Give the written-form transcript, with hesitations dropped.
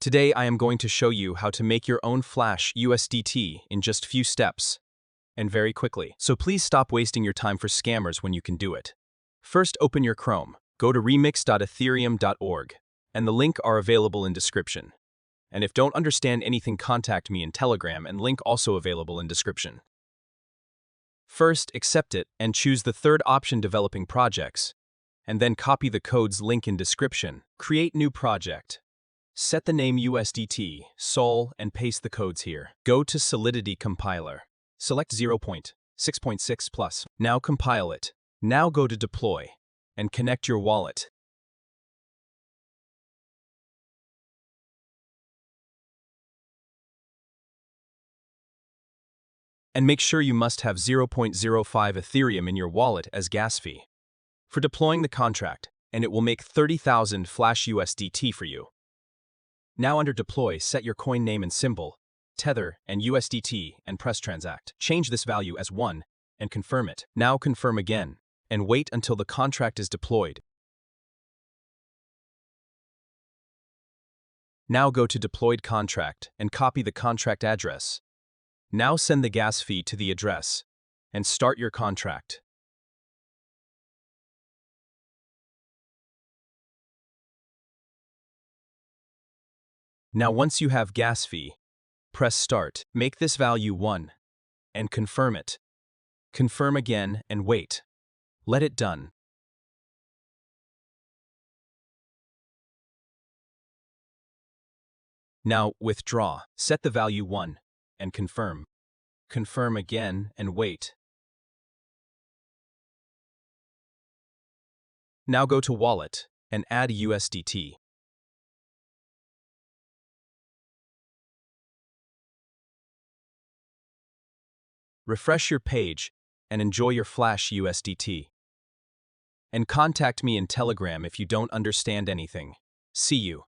Today I am going to show you how to make your own Flash USDT in just few steps, and very quickly. So please stop wasting your time for scammers when you can do it. First, open your Chrome, go to remix.ethereum.org, and the link are available in description. And if don't understand anything, contact me in Telegram and link also available in description. First, accept it and choose the third option, developing projects, and then copy the code's link in description. Create new project. Set the name USDT, Sol, and paste the codes here. Go to Solidity compiler. Select 0.6.6 plus. Now compile it. Now go to deploy and connect your wallet. And make sure you must have 0.05 Ethereum in your wallet as gas fee for deploying the contract, and it will make 30,000 Flash USDT for you. Now under deploy, set your coin name and symbol, Tether and USDT, and press transact. Change this value as 1 and confirm it. Now confirm again and wait until the contract is deployed. Now go to deployed contract and copy the contract address. Now send the gas fee to the address and start your contract. Now once you have gas fee, press start. Make this value 1 and confirm it. Confirm again and wait. Let it done. Now withdraw. Set the value 1 and confirm. Confirm again and wait. Now go to wallet and add USDT. Refresh your page and enjoy your Flash USDT. And contact me in Telegram if you don't understand anything. See you.